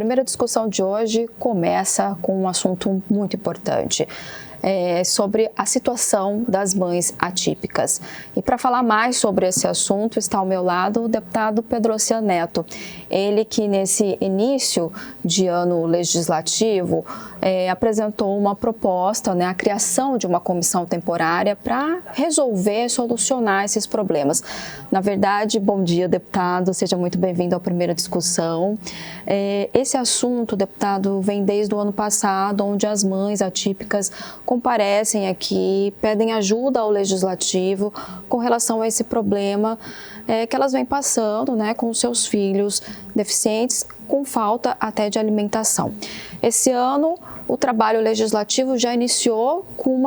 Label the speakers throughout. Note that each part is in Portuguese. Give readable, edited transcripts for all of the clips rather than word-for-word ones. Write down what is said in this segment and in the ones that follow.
Speaker 1: primeira discussão de hoje começa com um assunto muito importante. Sobre a situação das mães atípicas. E para falar mais sobre esse assunto, está ao meu lado o deputado Pedrocian Neto. Ele que nesse início de ano legislativo apresentou uma proposta, a criação de uma comissão temporária para resolver, solucionar esses problemas. Na verdade, bom dia, deputado, seja muito bem-vindo à primeira discussão. Esse assunto, deputado, vem desde o ano passado, onde as mães atípicas comparecem aqui, pedem ajuda ao Legislativo com relação a esse problema que elas vêm passando com seus filhos deficientes, com falta até de alimentação. Esse ano, o trabalho legislativo já iniciou com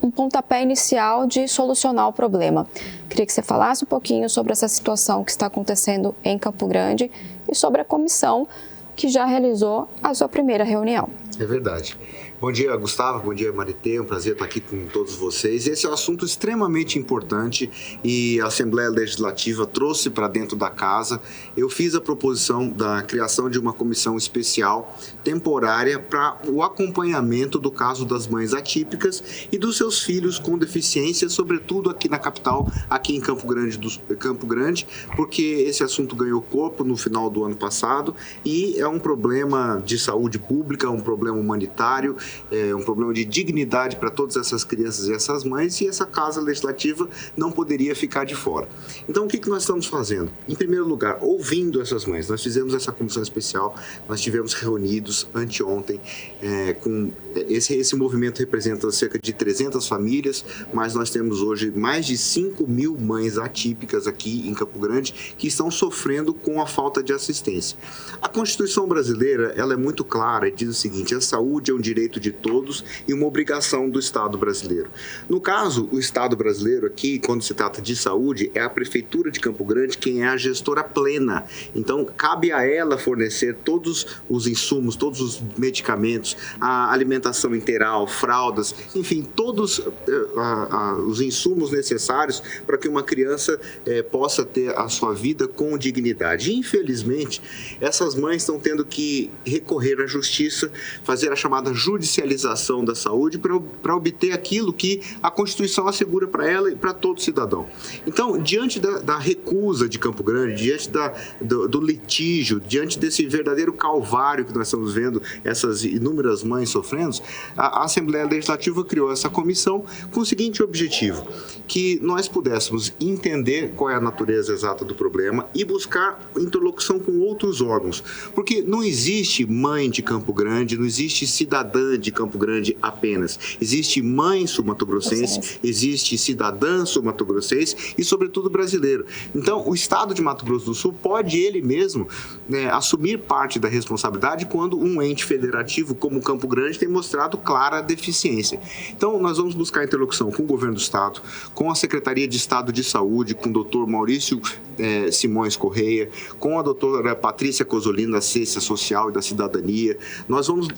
Speaker 1: um pontapé inicial de solucionar o problema. Queria que você falasse um pouquinho sobre essa situação que está acontecendo em Campo Grande e sobre a comissão que já realizou a sua primeira reunião.
Speaker 2: É verdade. Bom dia, Gustavo. Bom dia, Maritê. É um prazer estar aqui com todos vocês. Esse é um assunto extremamente importante e a Assembleia Legislativa trouxe para dentro da casa. Eu fiz a proposição da criação de uma comissão especial temporária para o acompanhamento do caso das mães atípicas e dos seus filhos com deficiência, sobretudo aqui na capital, aqui em Campo Grande, porque esse assunto ganhou corpo no final do ano passado e é um problema de saúde pública, um problema humanitário, um problema de dignidade para todas essas crianças e essas mães, e essa Casa Legislativa não poderia ficar de fora. Então, o que nós estamos fazendo? Em primeiro lugar, ouvindo essas mães. Nós fizemos essa comissão especial, nós tivemos reunidos anteontem, esse movimento representa cerca de 300 famílias, mas nós temos hoje mais de 5.000 mães atípicas aqui em Campo Grande que estão sofrendo com a falta de assistência. A Constituição brasileira, ela é muito clara e diz o seguinte: a saúde é um direito de todos e uma obrigação do Estado brasileiro. No caso, o Estado brasileiro aqui, quando se trata de saúde, é a Prefeitura de Campo Grande quem é a gestora plena. Então, cabe a ela fornecer todos os insumos, todos os medicamentos, a alimentação integral, fraldas, enfim, todos os insumos necessários para que uma criança possa ter a sua vida com dignidade. Infelizmente, essas mães estão tendo que recorrer à justiça, fazer a chamada judicialização da saúde para obter aquilo que a Constituição assegura para ela e para todo cidadão. Então, diante da recusa de Campo Grande, diante do litígio, diante desse verdadeiro calvário que nós estamos vendo, essas inúmeras mães sofrendo, a Assembleia Legislativa criou essa comissão com o seguinte objetivo: que nós pudéssemos entender qual é a natureza exata do problema e buscar interlocução com outros órgãos, porque não existe mãe de Campo Grande, não existe cidadã de Campo Grande apenas. Existe mãe sul-mato-grossense, existe cidadã sul-mato-grossense e, sobretudo, brasileiro. Então, o Estado de Mato Grosso do Sul pode ele mesmo assumir parte da responsabilidade quando um ente federativo como Campo Grande tem mostrado clara deficiência. Então, nós vamos buscar interlocução com o governo do Estado, com a Secretaria de Estado de Saúde, com o Dr. Maurício Simões Correia, com a doutora Patrícia Cosolino, da Ciência Social e da Cidadania. Nós vamos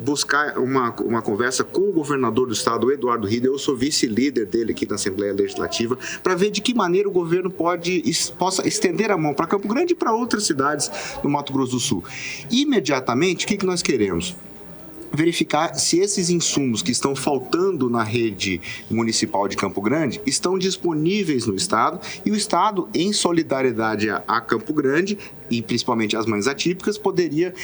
Speaker 2: buscar uma conversa com o governador do estado, o Eduardo Rida. Eu sou vice-líder dele aqui na Assembleia Legislativa, para ver de que maneira o governo possa estender a mão para Campo Grande e para outras cidades no Mato Grosso do Sul. Imediatamente, o que nós queremos? Verificar se esses insumos que estão faltando na rede municipal de Campo Grande estão disponíveis no Estado, e o Estado, em solidariedade a Campo Grande e principalmente as mães atípicas, poderia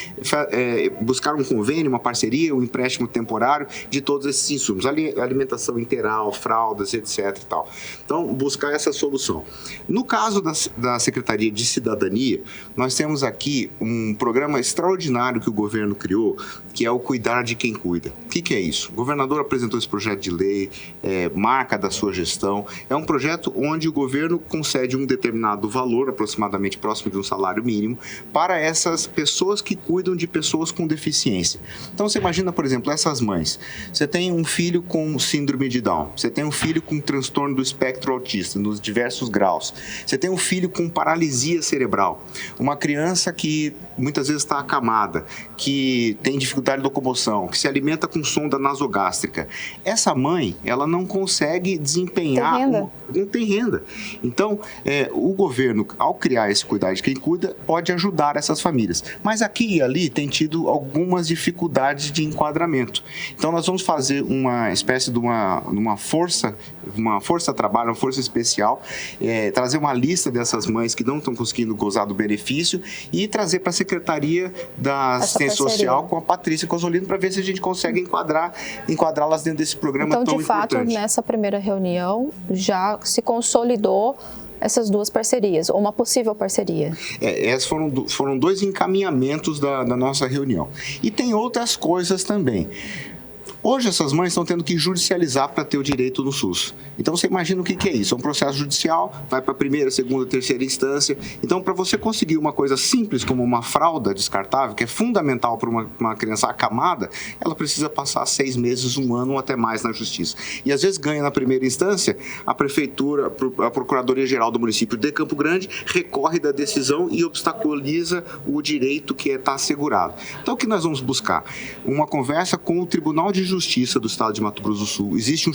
Speaker 2: buscar um convênio, uma parceria, um empréstimo temporário de todos esses insumos, alimentação integral, fraldas, etc. e tal. Então, buscar essa solução. No caso da Secretaria de Cidadania, nós temos aqui um programa extraordinário que o governo criou, que é o Cuidar de Quem Cuida. O que é isso? O governador apresentou esse projeto de lei, marca da sua gestão. É um projeto onde o governo concede um determinado valor, aproximadamente próximo de um salário mínimo, para essas pessoas que cuidam de pessoas com deficiência. Então, você imagina, por exemplo, essas mães. Você tem um filho com síndrome de Down, você tem um filho com transtorno do espectro autista, nos diversos graus, você tem um filho com paralisia cerebral, uma criança que muitas vezes está acamada, que tem dificuldade de locomoção injeção, que se alimenta com sonda nasogástrica, essa mãe, ela não consegue desempenhar... Não tem renda. Então, o governo, ao criar esse Cuidar de Quem Cuida, pode ajudar essas famílias. Mas aqui e ali tem tido algumas dificuldades de enquadramento. Então, nós vamos fazer uma espécie de uma força-trabalho, uma força especial, trazer uma lista dessas mães que não estão conseguindo gozar do benefício e trazer para a Secretaria da Assistência Social com a Patrícia Cosolino para ver se a gente consegue enquadrá-las dentro desse programa tão importante.
Speaker 1: Então, de fato, nessa primeira reunião já se consolidou essas duas parcerias, ou uma possível parceria?
Speaker 2: Esses foram 2 encaminhamentos da nossa reunião. E tem outras coisas também. Hoje essas mães estão tendo que judicializar para ter o direito no SUS. Então você imagina o que é isso? É um processo judicial, vai para a primeira, segunda, terceira instância. Então para você conseguir uma coisa simples como uma fralda descartável, que é fundamental para uma criança acamada, ela precisa passar 6 meses, 1 ano ou até mais na justiça. E às vezes ganha na primeira instância, a prefeitura, a Procuradoria-Geral do município de Campo Grande recorre da decisão e obstaculiza o direito que está assegurado. Então o que nós vamos buscar? Uma conversa com o Tribunal de Justiça do Estado de Mato Grosso do Sul. Existe um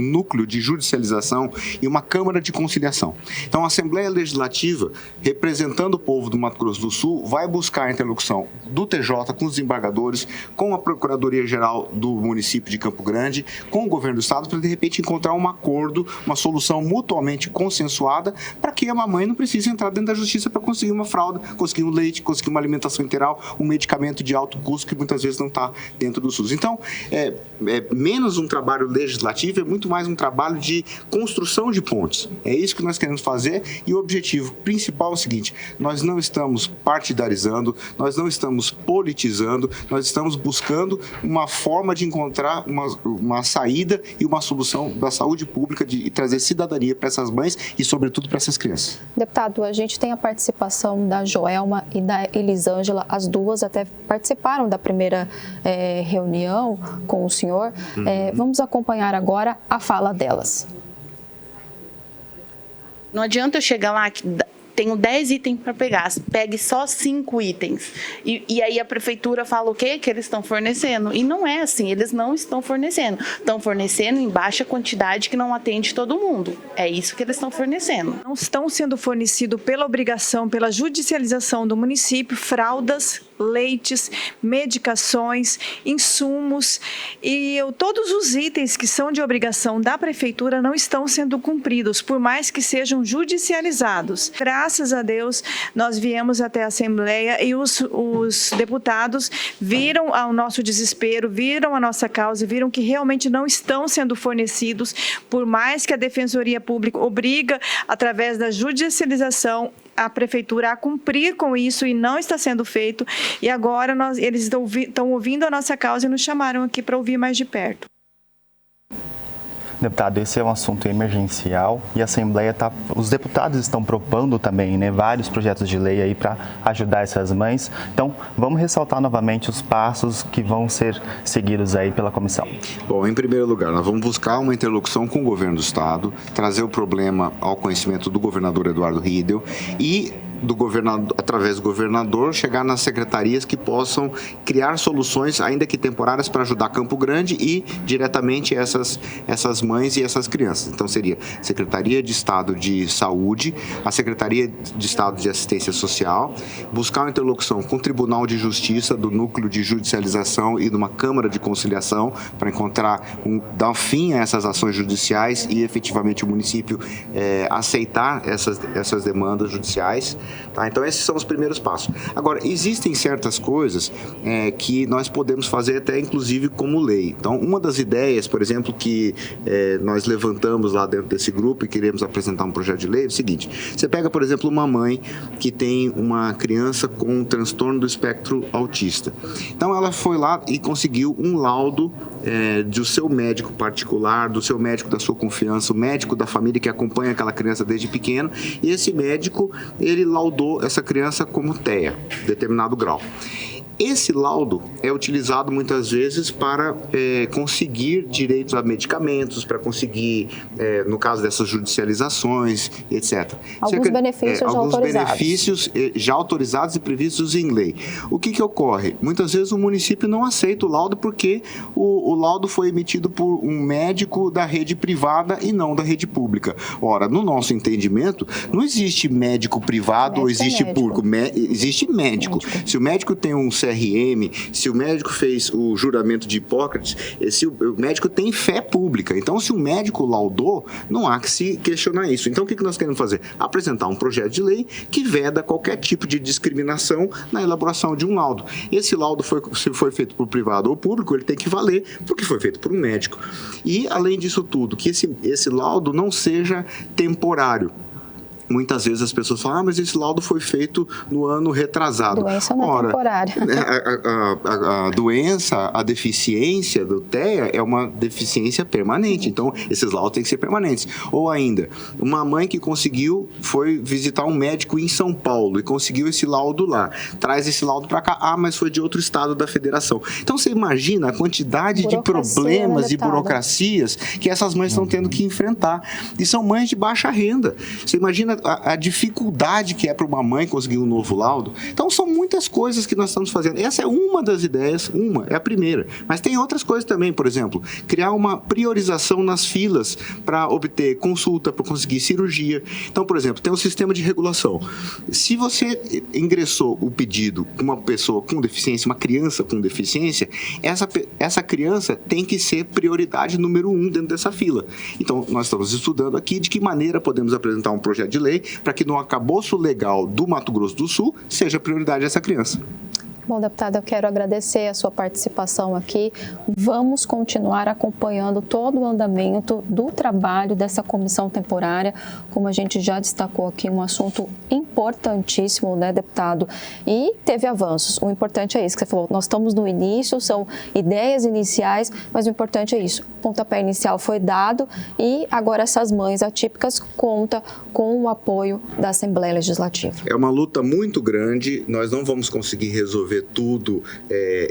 Speaker 2: núcleo de judicialização e uma Câmara de Conciliação. Então, a Assembleia Legislativa, representando o povo do Mato Grosso do Sul, vai buscar a interlocução do TJ com os desembargadores, com a Procuradoria-Geral do município de Campo Grande, com o governo do Estado, para, de repente, encontrar um acordo, uma solução mutuamente consensuada, para que a mamãe não precise entrar dentro da justiça para conseguir uma fralda, conseguir um leite, conseguir uma alimentação integral, um medicamento de alto custo que muitas vezes não está dentro do SUS. Então, menos um trabalho legislativo, é muito mais um trabalho de construção de pontes. É isso que nós queremos fazer e o objetivo principal é o seguinte: nós não estamos partidarizando, nós não estamos politizando, nós estamos buscando uma forma de encontrar uma saída e uma solução da saúde pública e trazer cidadania para essas mães e, sobretudo, para essas crianças.
Speaker 1: Deputado, a gente tem a participação da Joelma e da Elisângela, as duas até participaram da primeira reunião com o senhor. Vamos acompanhar agora a fala delas.
Speaker 3: Não adianta eu chegar lá que tenho 10 itens para pegar, pegue só 5 itens. E aí a prefeitura fala o quê? Que eles estão fornecendo. E não é assim, eles não estão fornecendo. Estão fornecendo em baixa quantidade que não atende todo mundo. É isso que eles estão fornecendo.
Speaker 4: Não estão sendo fornecidos pela obrigação, pela judicialização do município, fraldas, leites, medicações, insumos e todos os itens que são de obrigação da prefeitura não estão sendo cumpridos, por mais que sejam judicializados. Graças a Deus, nós viemos até a Assembleia e os deputados viram o nosso desespero, viram a nossa causa e viram que realmente não estão sendo fornecidos, por mais que a Defensoria Pública obriga, através da judicialização, a prefeitura a cumprir com isso e não está sendo feito. E agora eles estão ouvindo a nossa causa e nos chamaram aqui para ouvir mais de perto.
Speaker 5: Deputado, esse é um assunto emergencial e a Assembleia os deputados estão propondo também, vários projetos de lei aí para ajudar essas mães. Então, vamos ressaltar novamente os passos que vão ser seguidos aí pela comissão.
Speaker 2: Bom, em primeiro lugar, nós vamos buscar uma interlocução com o governo do Estado, trazer o problema ao conhecimento do governador Eduardo Riedel e através do governador, chegar nas secretarias que possam criar soluções, ainda que temporárias, para ajudar Campo Grande e diretamente essas mães e essas crianças. Então seria Secretaria de Estado de Saúde, a Secretaria de Estado de Assistência Social, buscar uma interlocução com o Tribunal de Justiça, do Núcleo de Judicialização e de uma Câmara de Conciliação, para dar fim a essas ações judiciais e efetivamente o município aceitar essas demandas judiciais. Tá? Então, esses são os primeiros passos. Agora, existem certas coisas que nós podemos fazer até, inclusive, como lei. Então, uma das ideias, por exemplo, que nós levantamos lá dentro desse grupo e queremos apresentar um projeto de lei é o seguinte: você pega, por exemplo, uma mãe que tem uma criança com um transtorno do espectro autista. Então, ela foi lá e conseguiu um laudo do seu médico particular, do seu médico da sua confiança, o médico da família que acompanha aquela criança desde pequeno, e esse médico, ele laudou essa criança como TEA, determinado grau. Esse laudo é utilizado muitas vezes para conseguir direitos a medicamentos, para conseguir, no caso dessas judicializações, etc.
Speaker 1: Alguns benefícios já
Speaker 2: alguns
Speaker 1: autorizados.
Speaker 2: benefícios já autorizados e previstos em lei. O que ocorre? Muitas vezes o município não aceita o laudo porque o laudo foi emitido por um médico da rede privada e não da rede pública. Ora, no nosso entendimento, não existe médico privado ou existe público. Existe médico. Se o médico tem um CRM, se o médico fez o juramento de Hipócrates, se o médico tem fé pública. Então, se o médico laudou, não há que se questionar isso. Então, o que nós queremos fazer? Apresentar um projeto de lei que veda qualquer tipo de discriminação na elaboração de um laudo. Esse laudo, se foi feito por privado ou público, ele tem que valer porque foi feito por um médico. E, além disso tudo, que esse laudo não seja temporário. Muitas vezes as pessoas falam, mas esse laudo foi feito no ano retrasado.
Speaker 1: A doença não é temporária.
Speaker 2: A doença, a deficiência do TEA é uma deficiência permanente. Então, esses laudos têm que ser permanentes. Ou ainda, uma mãe que foi visitar um médico em São Paulo e conseguiu esse laudo lá. Traz esse laudo para cá. Ah, mas foi de outro estado da federação. Então, você imagina a quantidade de problemas e burocracias que essas mães estão tendo que enfrentar. E são mães de baixa renda. Você imagina a dificuldade que é para uma mãe conseguir um novo laudo. Então, são muitas coisas que nós estamos fazendo. Essa é uma das ideias, é a primeira. Mas tem outras coisas também, por exemplo, criar uma priorização nas filas para obter consulta, para conseguir cirurgia. Então, por exemplo, tem um sistema de regulação. Se você ingressou o pedido com uma pessoa com deficiência, uma criança com deficiência, essa criança tem que ser prioridade número 1 dentro dessa fila. Então, nós estamos estudando aqui de que maneira podemos apresentar um projeto de lei para que no arcabouço legal do Mato Grosso do Sul seja prioridade essa criança.
Speaker 1: Bom, deputado, eu quero agradecer a sua participação aqui. Vamos continuar acompanhando todo o andamento do trabalho dessa comissão temporária. Como a gente já destacou aqui, um assunto importantíssimo, né, deputado? E teve avanços. O importante é isso que você falou. Nós estamos no início, são ideias iniciais, mas o importante é isso. O pontapé inicial foi dado e agora essas mães atípicas contam com o apoio da Assembleia Legislativa.
Speaker 2: É uma luta muito grande. Nós não vamos conseguir resolver tudo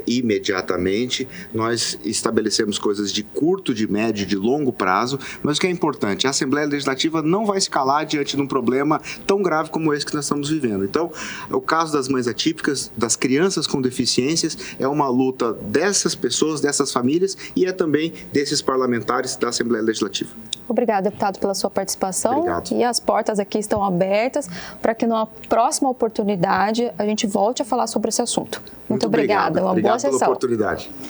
Speaker 2: imediatamente. Nós estabelecemos coisas de curto, de médio, de longo prazo, mas o que é importante, a Assembleia Legislativa não vai se calar diante de um problema tão grave como esse que nós estamos vivendo. Então, o caso das mães atípicas, das crianças com deficiências, é uma luta dessas pessoas, dessas famílias e é também desses parlamentares da Assembleia Legislativa.
Speaker 1: Obrigada, deputado, pela sua participação.
Speaker 2: Obrigado.
Speaker 1: E as portas aqui estão abertas para que numa próxima oportunidade a gente volte a falar sobre esse assunto. Muito obrigada. Uma boa sessão.
Speaker 2: Obrigado pela oportunidade.